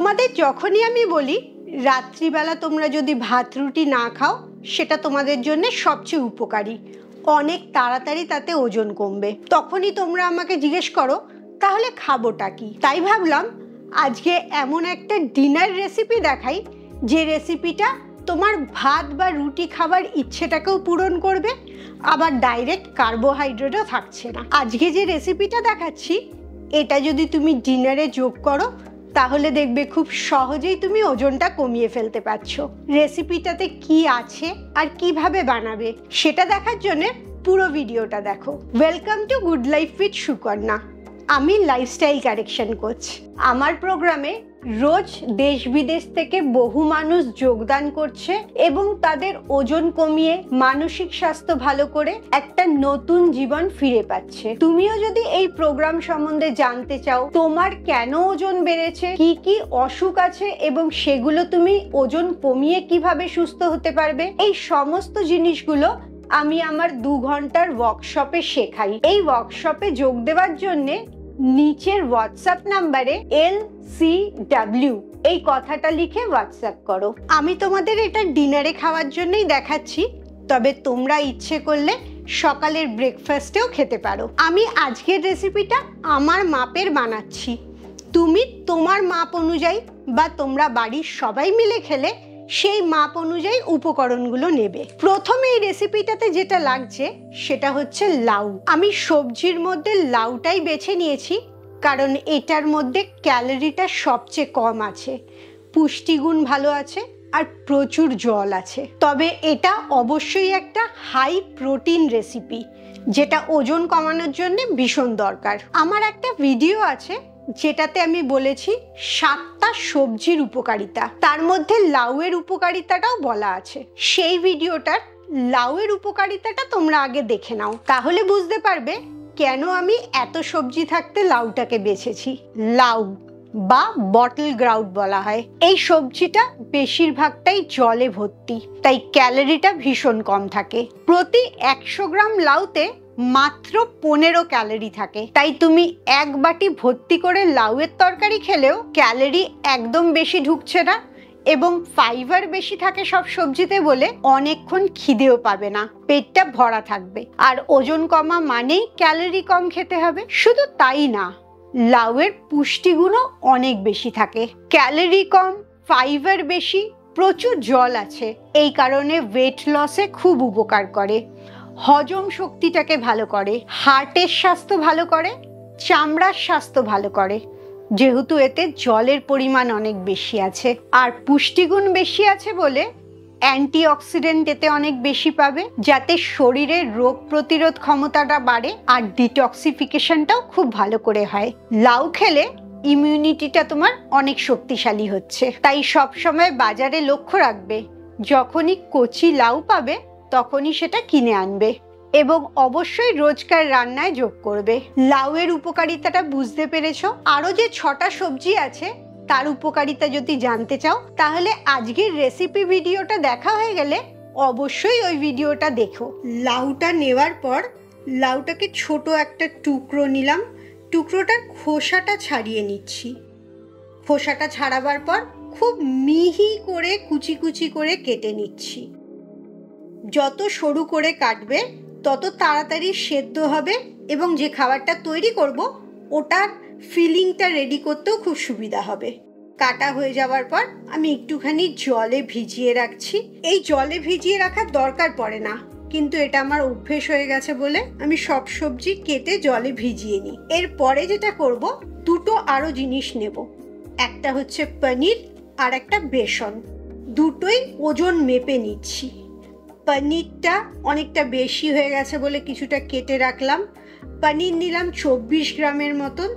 তোমাদের যখনই আমি বলি রাত্রিবেলা তোমরা যদি ভাত রুটি না খাও সেটা তোমাদের জন্য সবচেয়ে উপকারী, অনেক তাড়াতাড়ি তাতে ওজন কমবে, তখনই তোমরা আমাকে জিজ্ঞেস করো তাহলে খাবোটা কি। তাই ভাবলাম আজকে এমন একটা ডিনার রেসিপি দেখাই যে রেসিপিটা তোমার ভাত বা রুটি খাবার ইচ্ছেটাকেও পূরণ করবে, আবার ডাইরেক্ট কার্বোহাইড্রেটও থাকছে না। আজকে যে রেসিপিটা দেখাচ্ছি এটা যদি তুমি ডিনারে যোগ করো তাহলে দেখবে খুব সহজেই তুমি ওজনটা কমিয়ে ফেলতে পারছো। রেসিপিটাতে কি আছে আর কিভাবে বানাবে সেটা দেখার জন্য পুরো ভিডিওটা দেখো। Welcome to good life with Sukanya. আমি লাইফস্টাইল কারেকশন কোচ। আমার প্রোগ্রামে রোজ দেশ বিদেশ থেকে বহু মানুষ যোগদান করছে এবং তাদের ওজন কমিয়ে মানসিক স্বাস্থ্য ভালো করে একটা নতুন জীবন ফিরে পাচ্ছে। তুমিও যদি এই প্রোগ্রাম সম্বন্ধে জানতে চাও, তোমার কেন ওজন বেড়েছে, কি কি অসুখ আছে এবং সেগুলো তুমি ওজন কমিয়ে কিভাবে সুস্থ হতে পারবে, এই সমস্ত জিনিসগুলো আমি আমার 2 ঘন্টার ওয়ার্কশপে শেখাই। এই ওয়ার্কশপে যোগ দেওয়ার জন্যে নিচের হোয়াটসঅ্যাপ নাম্বারে LCW এই কথাটা লিখে হোয়াটসঅ্যাপ করো। আমি তোমাদের এটা ডিনারে খাওয়ার জন্যই দেখাচ্ছি, তবে তোমরা ইচ্ছে করলে সকালের ব্রেকফাস্টেও খেতে পারো। আমি আজকের রেসিপিটা আমার মাপের বানাচ্ছি, তুমি তোমার মাপ অনুযায়ী বা তোমরা বাড়ির সবাই মিলে খেলে সেই মাপ অনুযায়ী উপকরণগুলো নেবে। প্রথমে এই রেসিপিটাতে যেটা লাগছে সেটা হচ্ছে লাউ। আমি সবজির মধ্যে লাউটাই বেছে নিয়েছি কারণ এটার মধ্যে ক্যালোরিটা সবচেয়ে কম আছে, পুষ্টিগুণ ভালো আছে আর প্রচুর জল আছে। তবে এটা অবশ্যই একটা হাই প্রোটিন রেসিপি যেটা ওজন কমানোর জন্য ভীষণ দরকার। আমার একটা ভিডিও আছে যেটাতে আমি বলেছি 7টা সবজির উপকারিতা, তার মধ্যে লাউয়ের উপকারিতাটাও বলা আছে। সেই ভিডিওটার লাউয়ের উপকারিতাটা তোমরা আগে দেখে নাও, তাহলে বুঝতে পারবে কেন আমি এত সবজি থাকতে লাউটাকে বেছেছি। লাউ বা বটল গ্রাউট বলা হয়। এই সবজিটা বেশিরভাগটাই জলে ভর্তি, তাই ক্যালোরিটা ভীষণ কম থাকে। প্রতি 100 গ্রাম লাউতে মাত্র 15 ক্যালোরি থাকে, তাই তুমি 1 বাটি ভর্তি করে লাউয়ের তরকারি খেলেও ক্যালোরি একদম বেশি ঢুকছে না এবং ফাইবার বেশি থাকে সব সবজিতে বলে অনেকক্ষণ খিদেও পাবে না, পেটটা ভরা থাকবে। আর ওজন কমা মানেই ক্যালোরি কম খেতে হবে। শুধু তাই না, লাউয়ের পুষ্টিগুণও অনেক বেশি থাকে, ক্যালোরি কম, ফাইবার বেশি, প্রচুর জল আছে। এই কারণে ওয়েট লসে খুব উপকার করে, হজম শক্তিটাকে ভালো করে, হার্টের স্বাস্থ্য ভালো করে, চামড়ার স্বাস্থ্য ভালো করে, যেহেতু এতে জলের পরিমাণ অনেক বেশি আছে। আর পুষ্টিগুণ বেশি আছে বলে অ্যান্টিঅক্সিডেন্ট এতে অনেক বেশি পাবে, যাতে শরীরের রোগ প্রতিরোধ ক্ষমতাটা বাড়ে আর ডিটক্সিফিকেশনটাও খুব ভালো করে হয়। লাউ খেলে ইমিউনিটিটা তোমার অনেক শক্তিশালী হচ্ছে, তাই সবসময় বাজারে লক্ষ্য রাখবে যখনই কচি লাউ পাবে তখনই সেটা কিনে আনবে এবং অবশ্যই রোজকার রান্নায় যোগ করবে। লাউয়ের উপকারিতাটা বুঝতে পেরেছো? আরো যে 6টা সবজি আছে তার উপকারিতা যদি জানতে চাও তাহলে আজকের রেসিপি ভিডিওটা দেখা হয়ে গেলে অবশ্যই ওই ভিডিওটা দেখো। লাউটা নেওয়ার পর লাউটাকে ছোট একটা টুকরো নিলাম, টুকরোটার খোসাটা ছাড়িয়ে নিচ্ছি। খোসাটা ছাড়াবার পর খুব মিহি করে কুচি কুচি করে কেটে নিচ্ছি। যত সরু করে কাটবে তত তাড়াতাড়ি সেদ্ধ হবে এবং যে খাবারটা তৈরি করব ওটার ফিলিংটা রেডি করতেও খুব সুবিধা হবে। কাটা হয়ে যাওয়ার পর আমি একটুখানি জলে ভিজিয়ে রাখছি। এই জলে ভিজিয়ে রাখার দরকার পড়ে না, কিন্তু এটা আমার অভ্যেস হয়ে গেছে বলে আমি সব সবজি কেটে জলে ভিজিয়ে নিই। এরপরে যেটা করব, দুটো আরো জিনিস নেব, একটা হচ্ছে পনির আর একটা বেসন। দুটোই ওজন মেপে নিচ্ছি। পনিরটা অনেকটা বেশি হয়ে গেছে বলে কিছুটা কেটে রাখলাম। পনির নিলাম 24 গ্রামের মতন।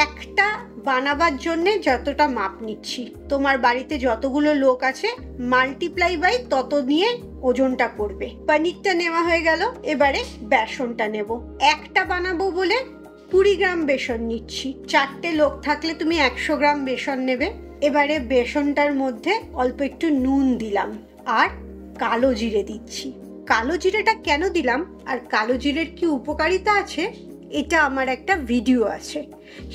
একটা বানাবার জন্য যতটা মাপ নিচ্ছি, তোমার বাড়িতে যতগুলো লোক আছে মাল্টিপ্লাই বাই তত নিয়ে ওজনটা পড়বে। পনিরটা নেওয়া হয়ে গেল, এবারে বেসনটা নেব। একটা বানাবো বলে 20 গ্রাম বেসন নিচ্ছি। 4টে লোক থাকলে তুমি 100 গ্রাম বেসন নেবে। এবারে বেসনটার মধ্যে অল্প একটু নুন দিলাম আর কালো জিরে দিচ্ছি। কালো জিরেটা কেন দিলাম আর কালো জিরের কি উপকারিতা আছে এটা আমার একটা ভিডিও আছে,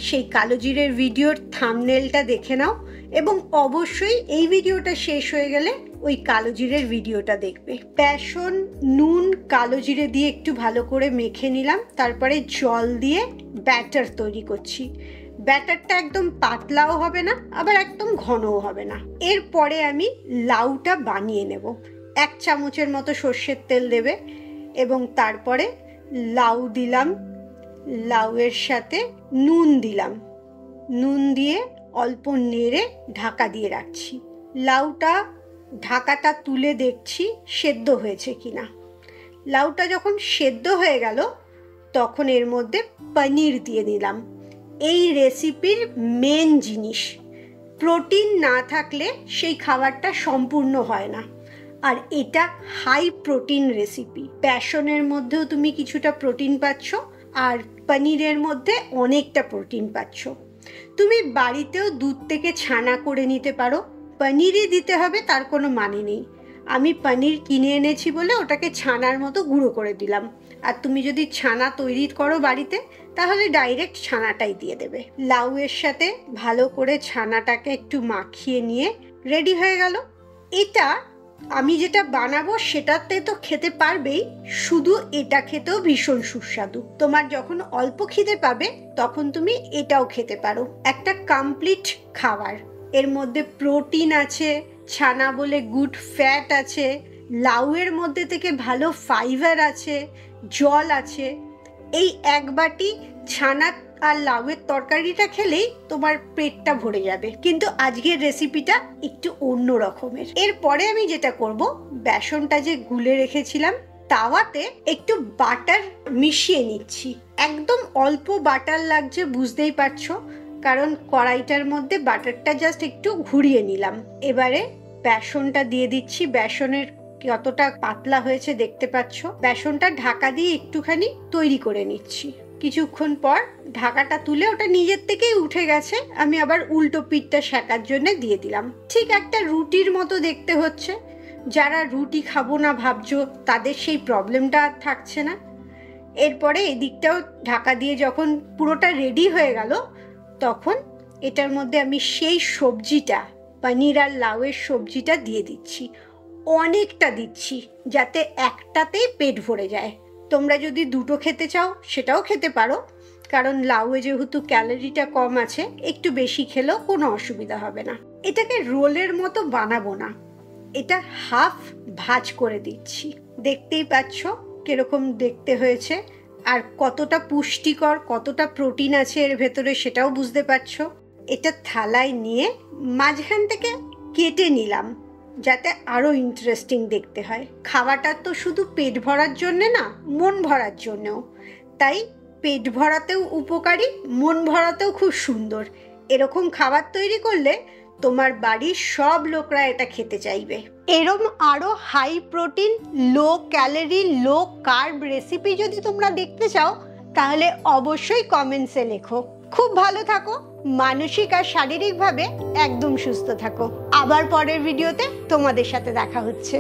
সেই কালো জিরের ভিডিওর থাম্বনেলটা দেখে নাও এবং অবশ্যই এই ভিডিওটা শেষ হয়ে গেলে ওই কালো জিরের ভিডিওটা দেখবে। বেসন, নুন, কালো জিরে দিয়ে একটু ভালো করে মেখে নিলাম, তারপরে জল দিয়ে ব্যাটার তৈরি করছি। ব্যাটারটা একদম পাতলাও হবে না, আবার একদম ঘনও হবে না। এরপরে আমি লাউটা বানিয়ে নেব। 1 চামচের মতো সর্ষের তেল দেবে এবং তারপরে লাউ দিলাম, লাউয়ের সাথে নুন দিলাম, নুন দিয়ে অল্প নেড়ে ঢাকা দিয়ে রাখছি। লাউটা ঢাকাটা তুলে দেখছি সেদ্ধ হয়েছে কিনা। লাউটা যখন সেদ্ধ হয়ে গেল তখন এর মধ্যে পনির দিয়ে দিলাম। এই রেসিপির মেন জিনিস, প্রোটিন না থাকলে সেই খাবারটা সম্পূর্ণ হয় না। আর এটা হাই প্রোটিন রেসিপি। বেসনের মধ্যেও তুমি কিছুটা প্রোটিন পাচ্ছ আর পনিরের মধ্যে অনেকটা প্রোটিন পাচ্ছ। তুমি বাড়িতেও দুধ থেকে ছানা করে নিতে পারো, পনিরই দিতে হবে তার কোনো মানে নেই। আমি পনির কিনে এনেছি বলে ওটাকে ছানার মতো গুঁড়ো করে দিলাম। আর তুমি যদি ছানা তৈরি করো বাড়িতে তাহলে ডাইরেক্ট ছানাটাই দিয়ে দেবে। লাউয়ের সাথে ভালো করে ছানাটাকে একটু মাখিয়ে নিয়ে রেডি হয়ে গেল। এটা আমি যেটা বানাবো সেটাতে তো খেতে পারবেই, শুধু এটা খেতেও ভীষণ সুস্বাদু। তোমার যখন অল্প খিদে পাবে তখন তুমি এটাও খেতে পারো। একটা কমপ্লিট খাবার, এর মধ্যে প্রোটিন আছে, ছানা বলে গুড ফ্যাট আছে, লাউয়ের মধ্যে থেকে ভালো ফাইবার আছে, জল আছে। এই এক বাটি ছানা আর লাউয়ের তরকারিটা খেলেই তোমার পেটটা ভরে যাবে। কিন্তু আজকের রেসিপিটা একটু অন্য রকমের। এরপরে আমি যেটা করব, বেসনটা যে গুলে রেখেছিলাম তাওয়াতে একটু বাটার মিশিয়ে নিচ্ছি। একদম অল্প বাটার লাগছে বুঝতেই পারছো, কারণ কড়াইটার মধ্যে বাটারটা জাস্ট একটু ঘুরিয়ে নিলাম। এবারে বেসনটা দিয়ে দিচ্ছি। বেসনের কতটা পাতলা হয়েছে দেখতে পাচ্ছ। বেসনটা ঢাকা দিয়ে একটুখানি তৈরি করে নিচ্ছি। কিছুক্ষণ পর ঢাকাটা তুলে ওটা নিজের থেকেই উঠে গেছে। আমি আবার উল্টো পিঠটা সেঁকার জন্য দিয়ে দিলাম। ঠিক একটা রুটির মতো দেখতে হচ্ছে। যারা রুটি খাবো না ভাবছো তাদের সেই প্রবলেমটা আর থাকছে না। এরপরে এদিকটাও ঢাকা দিয়ে যখন পুরোটা রেডি হয়ে গেল তখন এটার মধ্যে আমি সেই সবজিটা, পনির আর লাউয়ের সবজিটা দিয়ে দিচ্ছি। অনেকটা দিচ্ছি যাতে একটাতেই পেট ভরে যায়। তোমরা যদি দুটো খেতে চাও সেটাও খেতে পারো, কারণ লাউয়ে যেহেতু ক্যালোরিটা কম আছে, একটু বেশি খেলেও কোনো অসুবিধা হবে না। এটাকে রোলের মতো বানাবো না, এটা হাফ ভাজ করে দিচ্ছি। দেখতেই পাচ্ছ কিরকম দেখতে হয়েছে আর কতটা পুষ্টিকর, কতটা প্রোটিন আছে এর ভেতরে সেটাও বুঝতে পারছো। এটা থালায় নিয়ে মাঝখান থেকে কেটে নিলাম যাতে আরো ইন্টারেস্টিং দেখতে হয়। খাওয়াটা তো শুধু পেট ভরার জন্য না, মন ভরার জন্যও। তাই পেট ভরাতেও উপকারী, মন ভরাতেও খুব সুন্দর। এরকম খাবার তৈরি করলে তোমার বাড়ির সব লোকরা এটা খেতে চাইবে। এরম আরো high protein, low calorie, low carb recipe যদি তোমরা দেখতে চাও তাহলে অবশ্যই কমেন্টসে লেখো। খুব ভালো থাকো, মানসিক আর শারীরিকভাবে একদম সুস্থ থাকো। আবার পরের ভিডিওতে তোমাদের সাথে দেখা হচ্ছে।